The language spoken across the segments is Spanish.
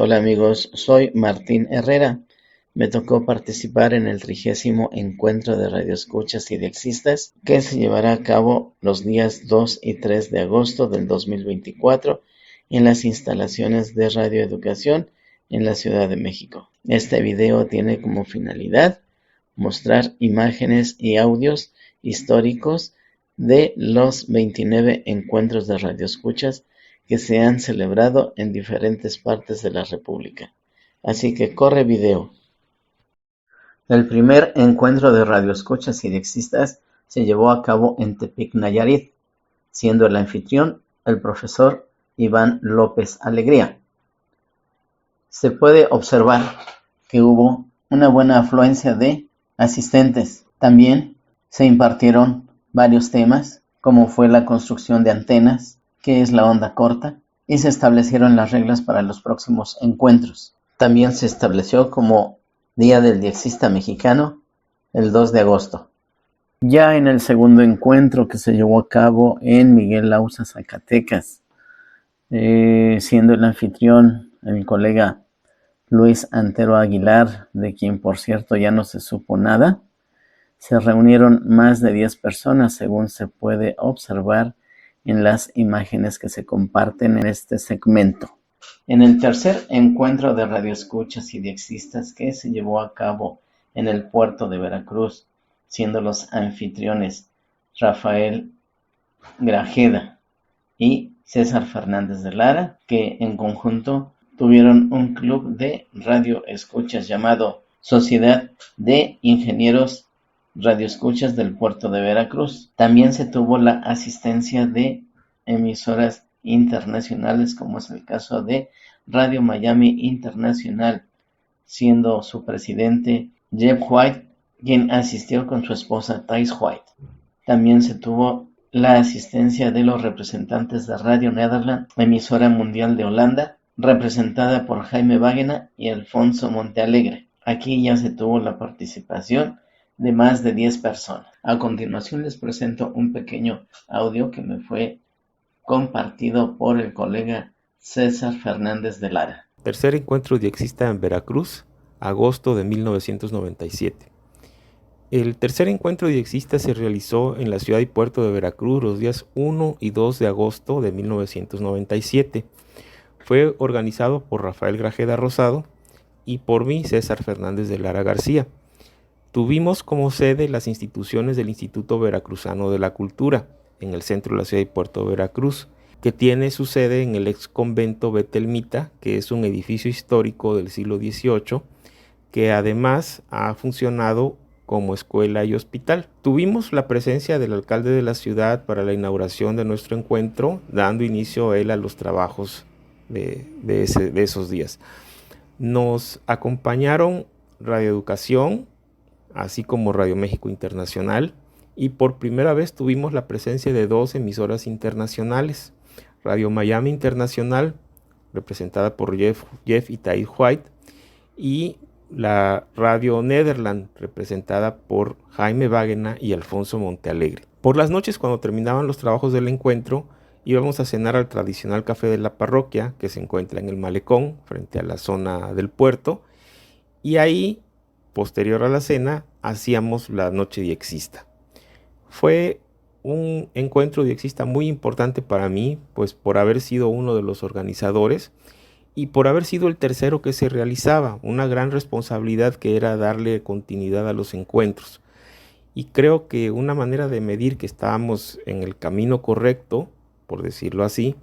Hola amigos, soy Martín Herrera. Me tocó participar en el 30º Encuentro de Radioescuchas y Diexistas que se llevará a cabo los días 2 y 3 de agosto del 2024 en las instalaciones de Radioeducación en la Ciudad de México. Este video tiene como finalidad mostrar imágenes y audios históricos de los 29 encuentros de radioescuchas que se han celebrado en diferentes partes de la República. Así que corre video. El primer encuentro de radioescuchas y diexistas se llevó a cabo en Tepic, Nayarit, siendo el anfitrión el profesor Iván López Alegría. Se puede observar que hubo una buena afluencia de asistentes. También se impartieron varios temas, como fue la construcción de antenas, qué es la onda corta, y se establecieron las reglas para los próximos encuentros. También se estableció como Día del Diexista Mexicano el 2 de agosto. Ya en el segundo encuentro que se llevó a cabo en Miguel Lauza, Zacatecas, siendo el anfitrión el colega Luis Antero Aguilar, de quien por cierto ya no se supo nada, se reunieron más de 10 personas, según se puede observar en las imágenes que se comparten en este segmento. En el tercer encuentro de radioescuchas y diexistas que se llevó a cabo en el puerto de Veracruz, siendo los anfitriones Rafael Grajeda y César Fernández de Lara, que en conjunto tuvieron un club de radioescuchas llamado Sociedad de Ingenieros Radioescuchas del Puerto de Veracruz. También se tuvo la asistencia de emisoras internacionales, como es el caso de Radio Miami Internacional, siendo su presidente Jeff White, quien asistió con su esposa Thais White. También se tuvo la asistencia de los representantes de Radio Nederland, emisora mundial de Holanda, representada por Jaime Wagena y Alfonso Montealegre. Aquí ya se tuvo la participación de más de 10 personas. A continuación les presento un pequeño audio que me fue compartido por el colega César Fernández de Lara. Tercer encuentro diexista en Veracruz, agosto de 1997. El tercer encuentro diexista se realizó en la ciudad y puerto de Veracruz los días 1 y 2 de agosto de 1997. Fue organizado por Rafael Grajeda Rosado y por mí, César Fernández de Lara García. Tuvimos como sede las instituciones del Instituto Veracruzano de la Cultura, en el centro de la ciudad y puerto de Veracruz, que tiene su sede en el ex convento Betelmita, que es un edificio histórico del siglo XVIII, que además ha funcionado como escuela y hospital. Tuvimos la presencia del alcalde de la ciudad para la inauguración de nuestro encuentro, dando inicio él a los trabajos de esos días. Nos acompañaron Radioeducación, así como Radio México Internacional, y por primera vez tuvimos la presencia de 2 emisoras internacionales, Radio Miami Internacional, representada por Jeff y Thais White, y la Radio Nederland, representada por Jaime Wagena y Alfonso Montealegre. Por las noches, cuando terminaban los trabajos del encuentro, íbamos a cenar al tradicional café de la parroquia, que se encuentra en el malecón, frente a la zona del puerto, y ahí, posterior a la cena, hacíamos la noche diexista. Fue un encuentro diexista muy importante para mí, pues por haber sido uno de los organizadores y por haber sido el tercero que se realizaba, una gran responsabilidad que era darle continuidad a los encuentros. Y creo que una manera de medir que estábamos en el camino correcto, por decirlo así,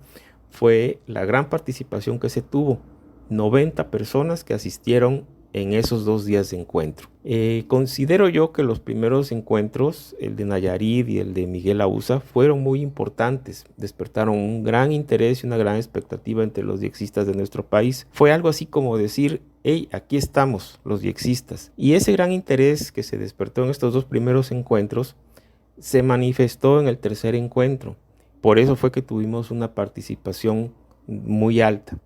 fue la gran participación que se tuvo, 90 personas que asistieron en esos 2 días de encuentro. Considero yo que los primeros encuentros, el de Nayarit y el de Miguel Lauza, fueron muy importantes, despertaron un gran interés y una gran expectativa entre los diexistas de nuestro país. Fue algo así como decir, hey, aquí estamos los diexistas. Y ese gran interés que se despertó en estos 2 primeros encuentros se manifestó en el tercer encuentro. Por eso fue que tuvimos una participación muy alta.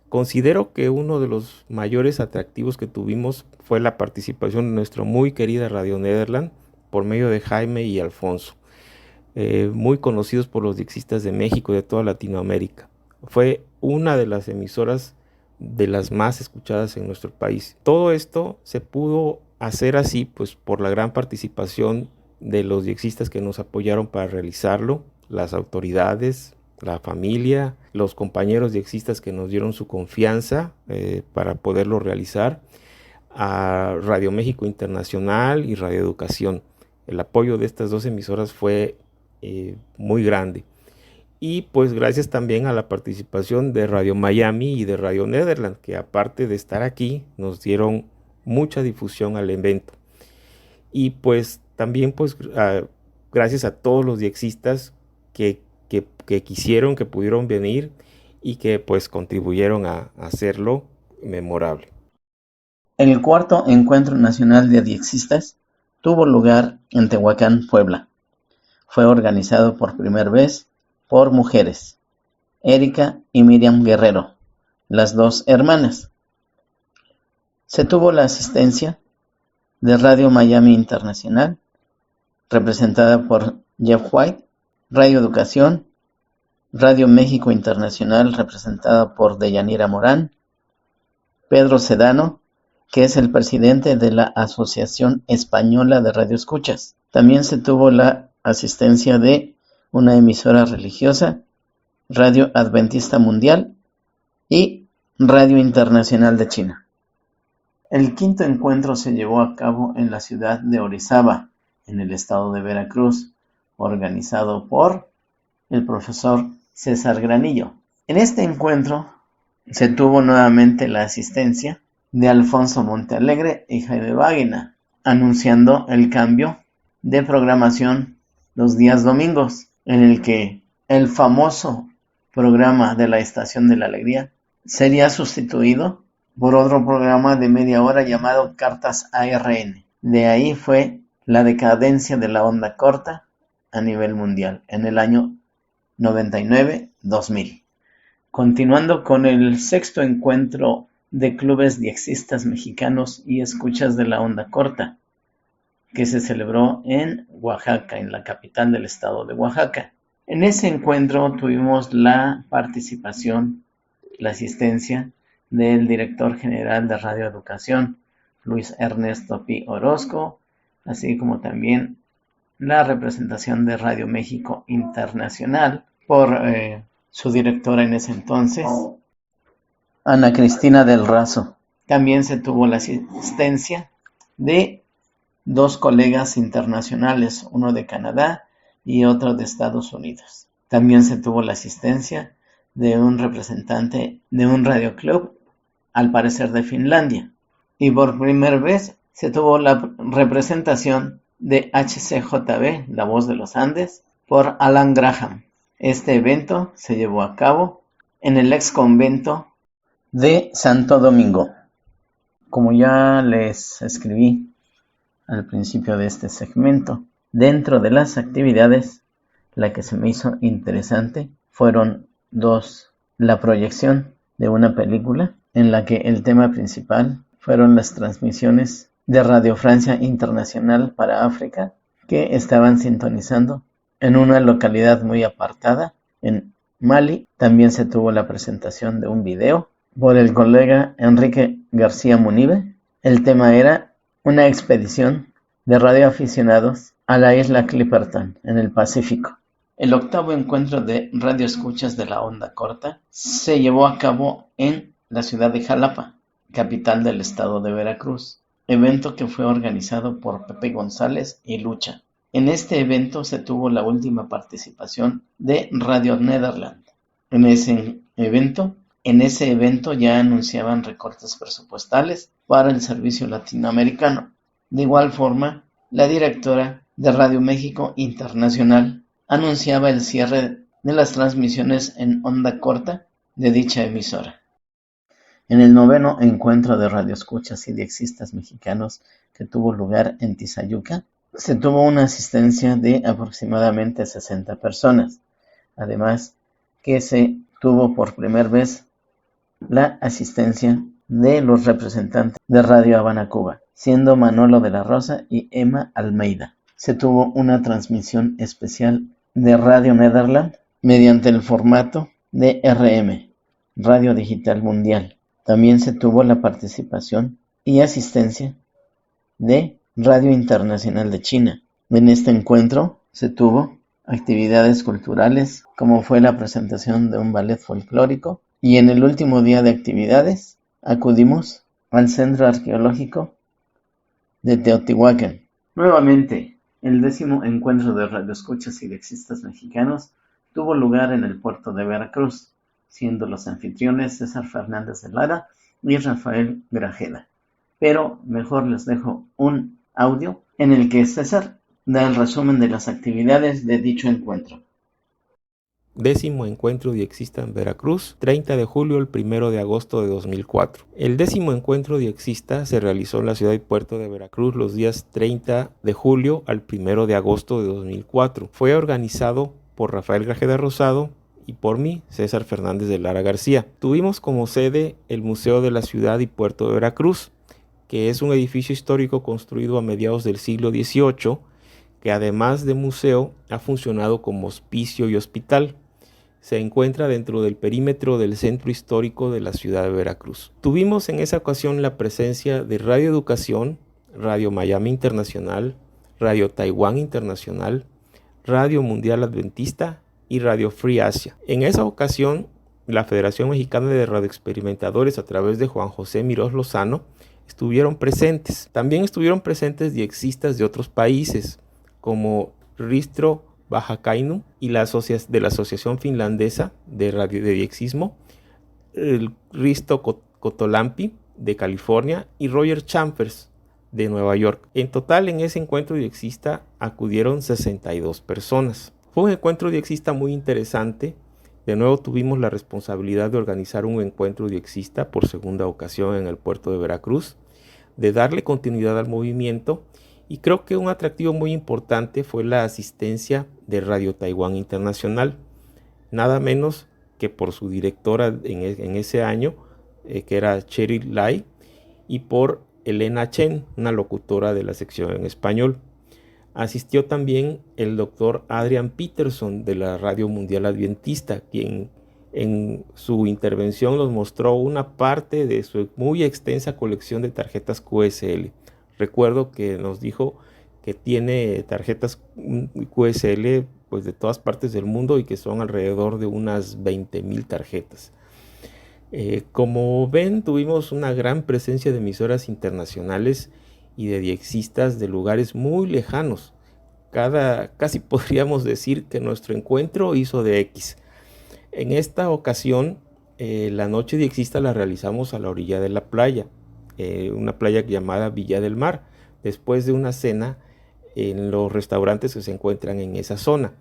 Considero que uno de los mayores atractivos que tuvimos fue la participación de nuestra muy querida Radio Nederland por medio de Jaime y Alfonso, muy conocidos por los diexistas de México y de toda Latinoamérica. Fue una de las emisoras de las más escuchadas en nuestro país. Todo esto se pudo hacer así, pues por la gran participación de los diexistas que nos apoyaron para realizarlo, las autoridades, la familia, los compañeros diexistas que nos dieron su confianza para poderlo realizar, a Radio México Internacional y Radio Educación. El apoyo de estas dos emisoras fue muy grande. Y pues gracias también a la participación de Radio Miami y de Radio Nederland, que aparte de estar aquí, nos dieron mucha difusión al evento. Y pues también pues gracias a todos los diexistas que quisieron, que pudieron venir y que pues contribuyeron a hacerlo memorable. El cuarto Encuentro Nacional de Diexistas tuvo lugar en Tehuacán, Puebla. Fue organizado por primera vez por mujeres, Erika y Miriam Guerrero, las dos hermanas. Se tuvo la asistencia de Radio Miami Internacional, representada por Jeff White, Radio Educación, Radio México Internacional, representada por Deyanira Morán, Pedro Sedano, que es el presidente de la Asociación Española de Radioescuchas. También se tuvo la asistencia de una emisora religiosa, Radio Adventista Mundial y Radio Internacional de China. El quinto encuentro se llevó a cabo en la ciudad de Orizaba, en el estado de Veracruz, organizado por el profesor César Granillo. En este encuentro se tuvo nuevamente la asistencia de Alfonso Montealegre y Jaime Báguena, anunciando el cambio de programación los días domingos, en el que el famoso programa de la Estación de la Alegría sería sustituido por otro programa de media hora llamado Cartas ARN. De ahí fue la decadencia de la onda corta a nivel mundial en el año 99-2000. Continuando con el sexto encuentro de clubes diexistas mexicanos y escuchas de la onda corta, que se celebró en Oaxaca, en la capital del estado de Oaxaca. En ese encuentro tuvimos la participación, la asistencia del director general de Radio Educación, Luis Ernesto Pi Orozco, así como también la representación de Radio México Internacional por su directora en ese entonces, Ana Cristina del Razo. También se tuvo la asistencia de dos colegas internacionales, uno de Canadá y otro de Estados Unidos. También se tuvo la asistencia de un representante de un radioclub, al parecer de Finlandia. Y por primera vez se tuvo la representación de HCJB, La Voz de los Andes, por Alan Graham. Este evento se llevó a cabo en el ex convento de Santo Domingo. Como ya les escribí al principio de este segmento, dentro de las actividades, la que se me hizo interesante fueron dos: la proyección de una película en la que el tema principal fueron las transmisiones de Radio Francia Internacional para África, que estaban sintonizando en una localidad muy apartada en Mali. También se tuvo la presentación de un video por el colega Enrique García Munive. El tema era una expedición de radioaficionados a la isla Clipperton, en el Pacífico. El octavo encuentro de radioescuchas de la onda corta se llevó a cabo en la ciudad de Jalapa, capital del estado de Veracruz, evento que fue organizado por Pepe González y Lucha. En este evento se tuvo la última participación de Radio Nederland. En ese evento ya anunciaban recortes presupuestales para el servicio latinoamericano. De igual forma, la directora de Radio México Internacional anunciaba el cierre de las transmisiones en onda corta de dicha emisora. En el noveno encuentro de radioescuchas y diexistas mexicanos, que tuvo lugar en Tizayuca, se tuvo una asistencia de aproximadamente 60 personas. Además, que se tuvo por primera vez la asistencia de los representantes de Radio Habana, Cuba, siendo Manolo de la Rosa y Emma Almeida. Se tuvo una transmisión especial de Radio Nederland mediante el formato de RM, Radio Digital Mundial. También se tuvo la participación y asistencia de Radio Internacional de China. En este encuentro se tuvo actividades culturales, como fue la presentación de un ballet folclórico, y en el último día de actividades acudimos al Centro Arqueológico de Teotihuacán. Nuevamente, el 10º encuentro de radioescuchas y lexistas mexicanos tuvo lugar en el puerto de Veracruz, siendo los anfitriones César Fernández de Lara y Rafael Grajeda. Pero mejor les dejo un audio en el que César da el resumen de las actividades de dicho encuentro. 10º encuentro diexista en Veracruz, 30 de julio al 1 de agosto de 2004. El 10º encuentro diexista se realizó en la ciudad y puerto de Veracruz los días 30 de julio al 1 de agosto de 2004. Fue organizado por Rafael Grajeda Rosado y por mí, César Fernández de Lara García. Tuvimos como sede el Museo de la Ciudad y Puerto de Veracruz, que es un edificio histórico construido a mediados del siglo XVIII, que además de museo ha funcionado como hospicio y hospital. Se encuentra dentro del perímetro del centro histórico de la ciudad de Veracruz. Tuvimos en esa ocasión la presencia de Radio Educación, Radio Miami Internacional, Radio Taiwán Internacional, Radio Mundial Adventista y Radio Free Asia. En esa ocasión, la Federación Mexicana de Radioexperimentadores, a través de Juan José Mirós Lozano, estuvieron presentes. También estuvieron presentes diexistas de otros países, como Ristro Vajakainu y de la Asociación Finlandesa de Diexismo, el Risto Kotolampi de California y Roger Chambers de Nueva York. En total, en ese encuentro diexista acudieron 62 personas. Fue un encuentro diexista muy interesante. De nuevo tuvimos la responsabilidad de organizar un encuentro diexista por segunda ocasión en el puerto de Veracruz, de darle continuidad al movimiento, y creo que un atractivo muy importante fue la asistencia de Radio Taiwán Internacional, nada menos que por su directora en ese año, que era Cheryl Lai, y por Elena Chen, una locutora de la sección en español. Asistió también el doctor Adrian Peterson de la Radio Mundial Adventista, quien en su intervención nos mostró una parte de su muy extensa colección de tarjetas QSL. Recuerdo que nos dijo que tiene tarjetas QSL pues de todas partes del mundo y que son alrededor de unas 20,000 tarjetas. Como ven, tuvimos una gran presencia de emisoras internacionales y de diexistas de lugares muy lejanos. Casi podríamos decir que nuestro encuentro hizo de X. En esta ocasión, la noche diexista la realizamos a la orilla de la playa, una playa llamada Villa del Mar, después de una cena en los restaurantes que se encuentran en esa zona.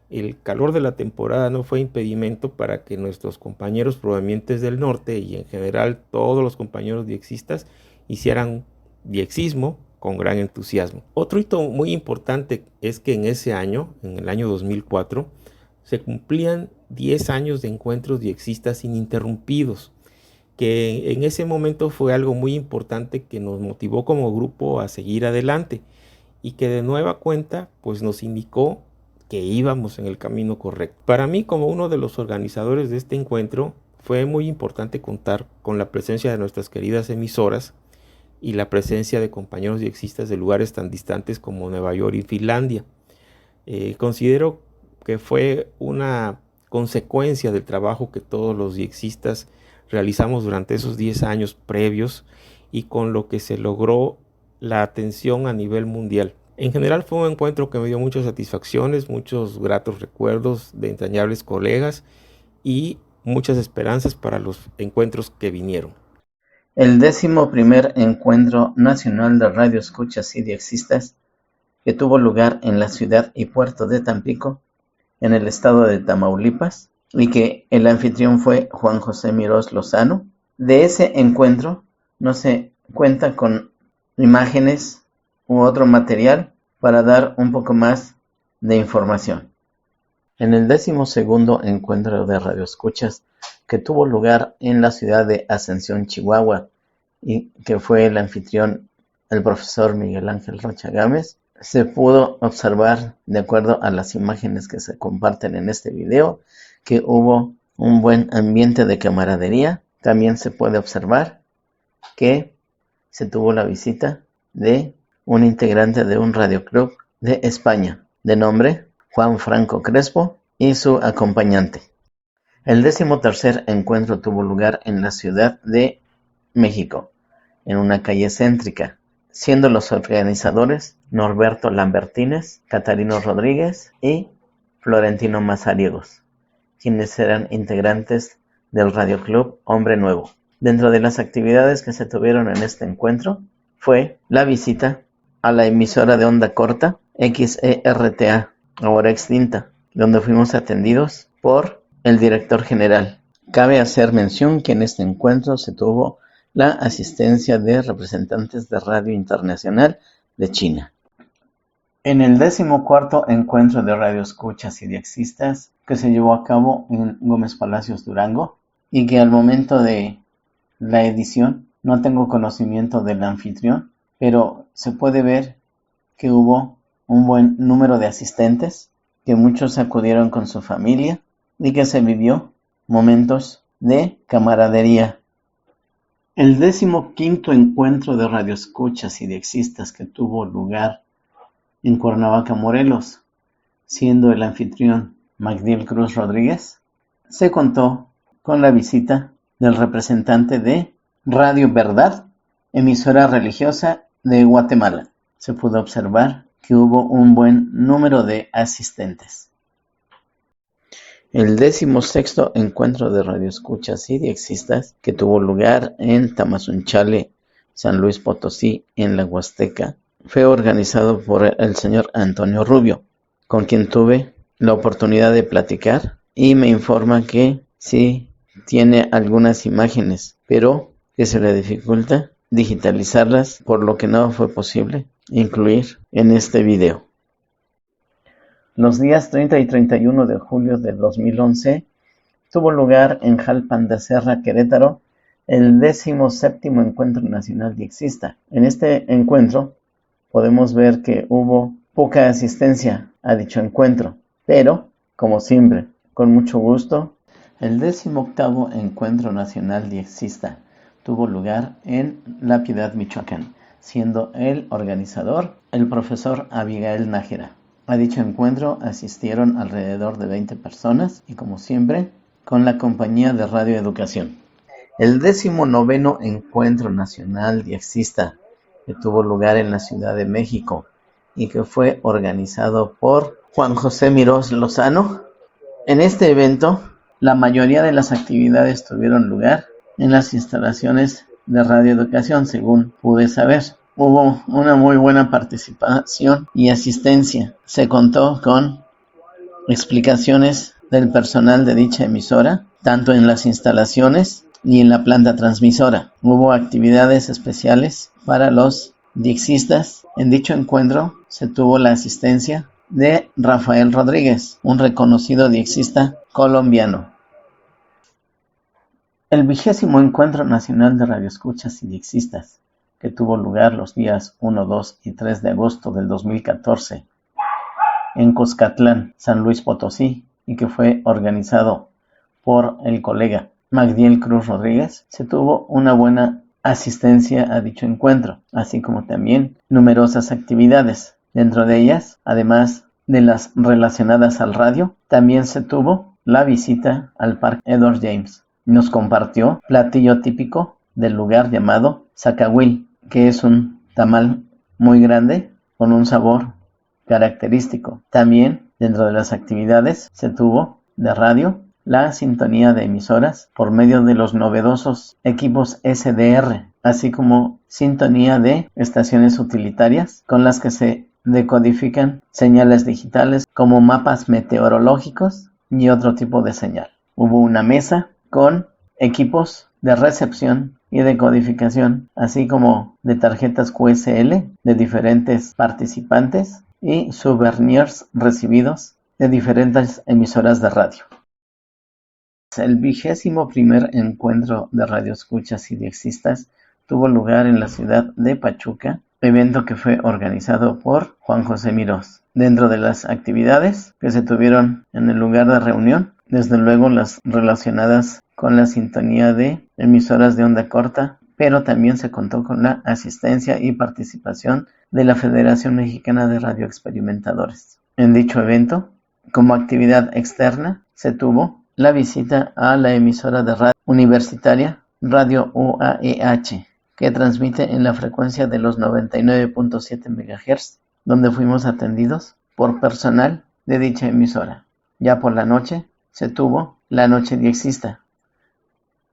El calor de la temporada no fue impedimento para que nuestros compañeros provenientes del norte y en general todos los compañeros diexistas hicieran diexismo con gran entusiasmo. Otro hito muy importante es que en ese año, en el año 2004, se cumplían 10 años de encuentros diexistas ininterrumpidos, que en ese momento fue algo muy importante que nos motivó como grupo a seguir adelante y que de nueva cuenta pues nos indicó que íbamos en el camino correcto. Para mí, como uno de los organizadores de este encuentro, fue muy importante contar con la presencia de nuestras queridas emisoras y la presencia de compañeros diexistas de lugares tan distantes como Nueva York y Finlandia. Considero que fue una consecuencia del trabajo que todos los diexistas realizamos durante esos 10 años previos y con lo que se logró la atención a nivel mundial. En general fue un encuentro que me dio muchas satisfacciones, muchos gratos recuerdos de entrañables colegas y muchas esperanzas para los encuentros que vinieron. El 11º Encuentro Nacional de Radioescuchas y Diexistas, que tuvo lugar en la ciudad y puerto de Tampico, en el estado de Tamaulipas, y que el anfitrión fue Juan José Mirós Lozano. De ese encuentro no se cuenta con imágenes u otro material para dar un poco más de información. En el 12º Encuentro de Radioescuchas, que tuvo lugar en la ciudad de Ascensión, Chihuahua, y que fue el anfitrión el profesor Miguel Ángel Rocha Gámez, se pudo observar, de acuerdo a las imágenes que se comparten en este video, que hubo un buen ambiente de camaradería también se puede observar que se tuvo la visita de un integrante de un radioclub de España, de nombre Juan Franco Crespo, y su acompañante. El 13º encuentro tuvo lugar en la Ciudad de México, en una calle céntrica, siendo los organizadores Norberto Lambertines, Catarino Rodríguez y Florentino Mazariegos, quienes eran integrantes del radioclub Hombre Nuevo. Dentro de las actividades que se tuvieron en este encuentro fue la visita a la emisora de onda corta XERTA, ahora extinta, donde fuimos atendidos por el director general. Cabe hacer mención que en este encuentro se tuvo la asistencia de representantes de Radio Internacional de China. En el 14º encuentro de radioescuchas y diexistas que se llevó a cabo en Gómez Palacios, Durango, y que al momento de la edición no tengo conocimiento del anfitrión, pero se puede ver que hubo un buen número de asistentes, que muchos acudieron con su familia y que se vivió momentos de camaradería. El 15º encuentro de radioescuchas y diexistas que tuvo lugar en Cuernavaca, Morelos, siendo el anfitrión Magdiel Cruz Rodríguez, se contó con la visita del representante de Radio Verdad, emisora religiosa de Guatemala. Se pudo observar que hubo un buen número de asistentes. El 16º encuentro de radioescuchas y diexistas que tuvo lugar en Tamazunchale, San Luis Potosí, en la Huasteca, fue organizado por el señor Antonio Rubio, con quien tuve la oportunidad de platicar, y me informa que sí tiene algunas imágenes, pero que se le dificulta digitalizarlas, por lo que no fue posible incluir en este video. Los días 30 y 31 de julio de 2011 tuvo lugar en Jalpan de Serra, Querétaro, el 17º Encuentro Nacional Diexista. En este encuentro podemos ver que hubo poca asistencia a dicho encuentro, pero, como siempre, con mucho gusto, el 18º Encuentro Nacional Diexista tuvo lugar en La Piedad, Michoacán, siendo el organizador el profesor Abigail Nájera. A dicho encuentro asistieron alrededor de 20 personas y, como siempre, con la compañía de Radio Educación. El 19º Encuentro Nacional Diexista, que tuvo lugar en la Ciudad de México y que fue organizado por Juan José Mirós Lozano. En este evento, la mayoría de las actividades tuvieron lugar en las instalaciones de Radio Educación, según pude saber. Hubo una muy buena participación y asistencia. Se contó con explicaciones del personal de dicha emisora, tanto en las instalaciones y en la planta transmisora. Hubo actividades especiales para los diexistas. En dicho encuentro se tuvo la asistencia de Rafael Rodríguez, un reconocido diexista colombiano. El 20º Encuentro Nacional de Radioescuchas y Diexistas, que tuvo lugar los días 1, 2 y 3 de agosto del 2014 en Cuscatlán, San Luis Potosí, y que fue organizado por el colega Magdiel Cruz Rodríguez, se tuvo una buena asistencia a dicho encuentro, así como también numerosas actividades. Dentro de ellas, además de las relacionadas al radio, también se tuvo la visita al Parque Edward James. Nos compartió platillo típico del lugar llamado zacahuil, que es un tamal muy grande con un sabor característico. También dentro de las actividades se tuvo de radio la sintonía de emisoras por medio de los novedosos equipos SDR, así como sintonía de estaciones utilitarias con las que se decodifican señales digitales como mapas meteorológicos y otro tipo de señal. Hubo una mesa con equipos de recepción y de codificación, así como de tarjetas QSL de diferentes participantes y souvenirs recibidos de diferentes emisoras de radio. El 21º Encuentro de Radioescuchas y Diexistas tuvo lugar en la ciudad de Pachuca, evento que fue organizado por Juan José Mirós. Dentro de las actividades que se tuvieron en el lugar de reunión, desde luego las relacionadas con la sintonía de emisoras de onda corta, pero también se contó con la asistencia y participación de la Federación Mexicana de Radioexperimentadores. En dicho evento, como actividad externa, se tuvo la visita a la emisora de radio universitaria Radio UAEH, que transmite en la frecuencia de los 99.7 MHz, donde fuimos atendidos por personal de dicha emisora. Ya por la noche se tuvo la Noche Diexista,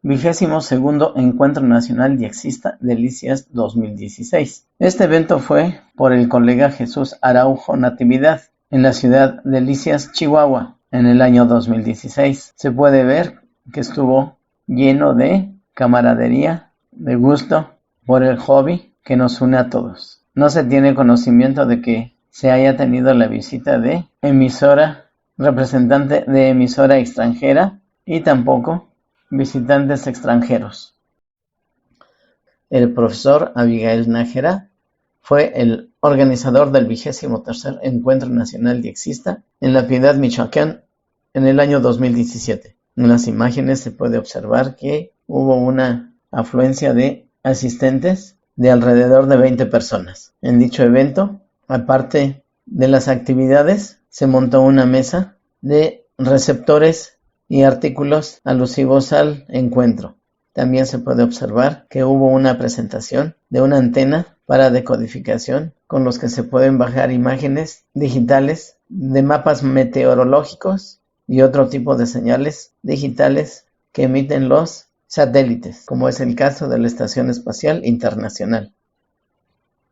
22º Encuentro Nacional Diexista Delicias 2016. Este evento fue por el colega Jesús Araujo Natividad en la ciudad de Delicias, Chihuahua, en el año 2016. Se puede ver que estuvo lleno de camaradería, de gusto por el hobby que nos une a todos. No se tiene conocimiento de que se haya tenido la visita de representante de emisora extranjera y tampoco visitantes extranjeros. El profesor Abigail Nájera fue el organizador del 23º Encuentro Nacional Diexista en La Piedad, Michoacán, en el año 2017. En las imágenes se puede observar que hubo una afluencia de asistentes de alrededor de 20 personas. En dicho evento, aparte de las actividades, se montó una mesa de receptores y artículos alusivos al encuentro. También se puede observar que hubo una presentación de una antena para decodificación con los que se pueden bajar imágenes digitales de mapas meteorológicos y otro tipo de señales digitales que emiten los satélites, como es el caso de la Estación Espacial Internacional.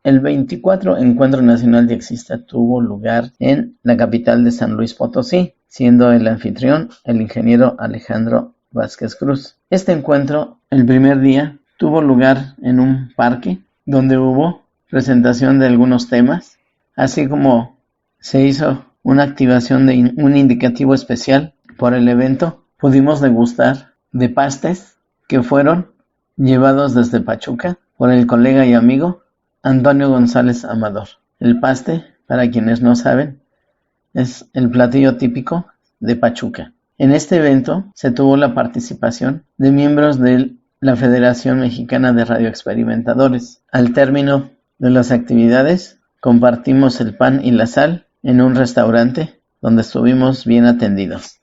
El 24 Encuentro Nacional Diexista tuvo lugar en la capital de San Luis Potosí, siendo el anfitrión el ingeniero Alejandro Vázquez Cruz. Este encuentro, el primer día, tuvo lugar en un parque donde hubo presentación de algunos temas, así como se hizo una activación de un indicativo especial por el evento. Pudimos degustar de pastes que fueron llevados desde Pachuca por el colega y amigo Antonio González Amador. El paste, para quienes no saben, es el platillo típico de Pachuca. En este evento se tuvo la participación de miembros de la Federación Mexicana de Radioexperimentadores. Al término de las actividades, compartimos el pan y la sal en un restaurante donde estuvimos bien atendidos.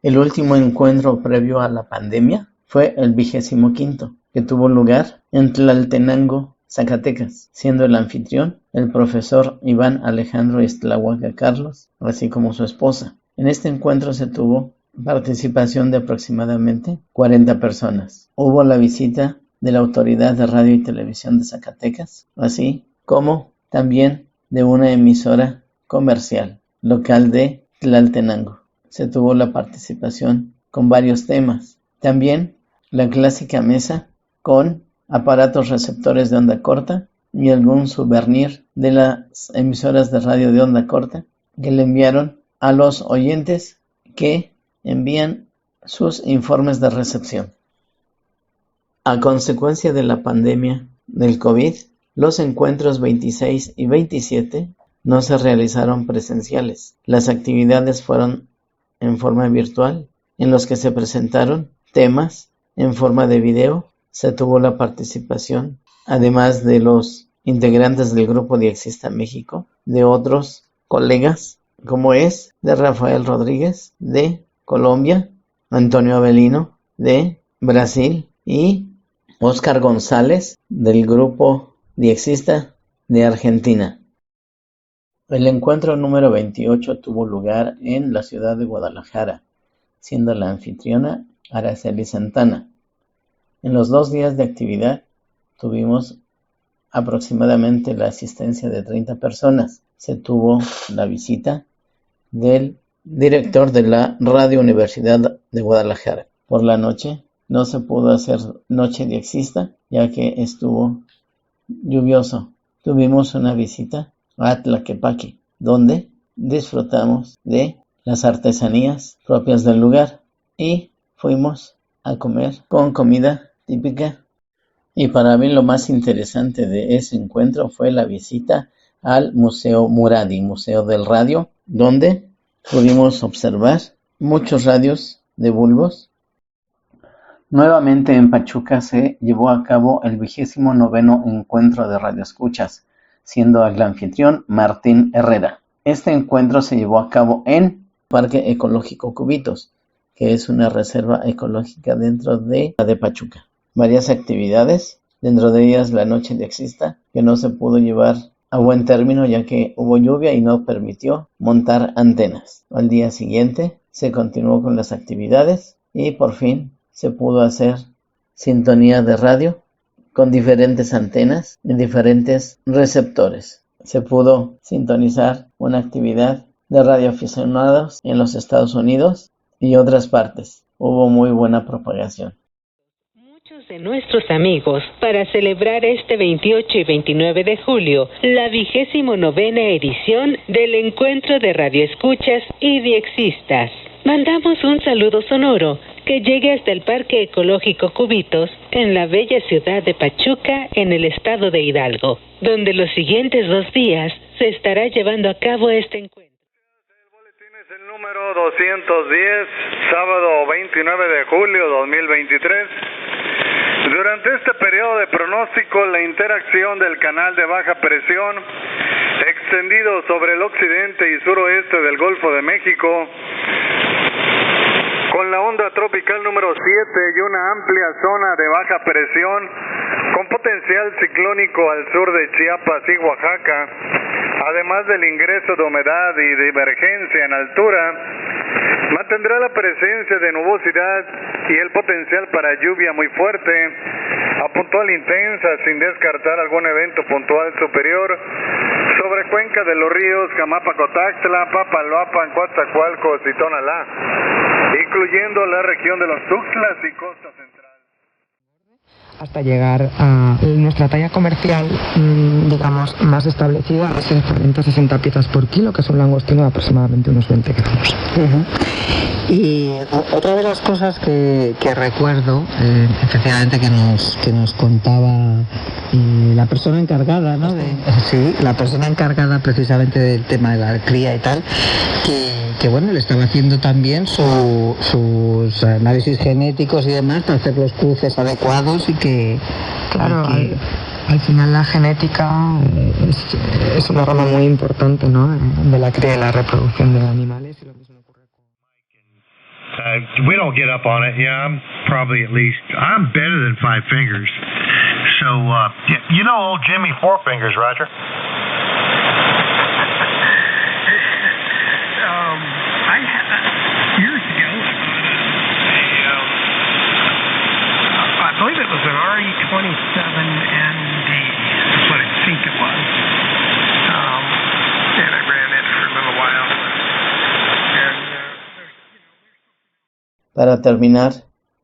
El último encuentro previo a la pandemia fue el 25º, que tuvo lugar en Tlaltenango, Zacatecas, siendo el anfitrión el profesor Iván Alejandro Istlahuaca Carlos, así como su esposa. En este encuentro se tuvo participación de aproximadamente 40 personas. Hubo la visita de la Autoridad de Radio y Televisión de Zacatecas, así como también de una emisora comercial local de Tlaltenango. Se tuvo la participación con varios temas. También la clásica mesa con aparatos receptores de onda corta y algún souvenir de las emisoras de radio de onda corta que le enviaron a los oyentes que envían sus informes de recepción. A consecuencia de la pandemia del COVID, los encuentros 26 y 27 no se realizaron presenciales. Las actividades fueron en forma virtual, en los que se presentaron temas en forma de video. Se tuvo la participación, además de los integrantes del Grupo Diexista México, de otros colegas, como es de Rafael Rodríguez de Colombia, Antonio Avelino de Brasil y Óscar González del Grupo Diexista de Argentina. El encuentro número 28 tuvo lugar en la ciudad de Guadalajara, siendo la anfitriona Araceli Santana. En los 2 días de actividad tuvimos aproximadamente la asistencia de 30 personas. Se tuvo la visita del director de la Radio Universidad de Guadalajara. Por la noche no se pudo hacer noche diexista, ya que estuvo lluvioso. Tuvimos una visita a Tlaquepaque, donde disfrutamos de las artesanías propias del lugar y fuimos a comer con comida típica. Y para mí lo más interesante de ese encuentro fue la visita al Museo Muradi, Museo del Radio, donde pudimos observar muchos radios de bulbos Nuevamente en Pachuca se llevó a cabo el 29º encuentro de radioescuchas, siendo el anfitrión Martín Herrera. Este encuentro se llevó a cabo en Parque Ecológico Cubitos, que es una reserva ecológica dentro de la de Pachuca. Varias actividades, dentro de ellas la Noche Diexista, que no se pudo llevar a buen término ya que hubo lluvia y no permitió montar antenas. Al día siguiente se continuó con las actividades y por fin se pudo hacer sintonía de radio con diferentes antenas en diferentes receptores. Se pudo sintonizar una actividad de radioaficionados en los Estados Unidos y otras partes. Hubo muy buena propagación. Muchos de nuestros amigos, para celebrar este 28 y 29 de julio, la 29ª edición del Encuentro de Radioescuchas y Diexistas, mandamos un saludo sonoro que llegue hasta el Parque Ecológico Cubitos, en la bella ciudad de Pachuca, en el estado de Hidalgo, donde los siguientes 2 días se estará llevando a cabo este encuentro. El boletín es el número 210, sábado 29 de julio 2023. Durante este periodo de pronóstico, la interacción del canal de baja presión, extendido sobre el occidente y suroeste del Golfo de México, con la onda tropical número 7 y una amplia zona de baja presión con potencial ciclónico al sur de Chiapas y Oaxaca, además del ingreso de humedad y divergencia en altura, mantendrá la presencia de nubosidad y el potencial para lluvia muy fuerte, a puntual intensa, sin descartar algún evento puntual superior sobre cuenca de los ríos Jamapa-Cotaxtla, Papaloapan, Coatzacoalcos y Tonalá, incluyendo la región de los Tuxtlas y Costa Central. Hasta llegar a nuestra talla comercial, digamos, más establecida, es de 160 piezas por kilo, que es un langostino de aproximadamente unos 20 gramos. Y otra de las cosas que recuerdo, efectivamente, que nos contaba la persona encargada, ¿no? Sí, la persona encargada precisamente del tema de la cría y tal, que bueno, le estaba haciendo también sus análisis genéticos y demás para hacer los cruces adecuados y que, claro, al final la genética es una rama muy importante, ¿no? De la cría y la reproducción de animales. Y lo mismo ocurre con... We don't get up on it. Yeah, I'm probably at least, I'm better than 5 fingers. So, you know old Jimmy Four Fingers, Roger? Years ago, I believe it was an RE-27ND, is what I think it was. And I ran it for a little while. Para terminar,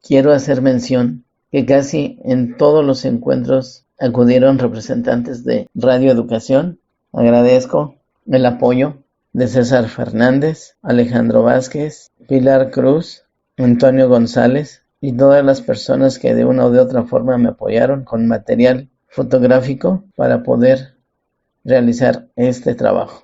quiero hacer mención que casi en todos los encuentros acudieron representantes de Radio Educación. Agradezco el apoyo de César Fernández, Alejandro Vázquez, Pilar Cruz, Antonio González y todas las personas que de una o de otra forma me apoyaron con material fotográfico para poder realizar este trabajo.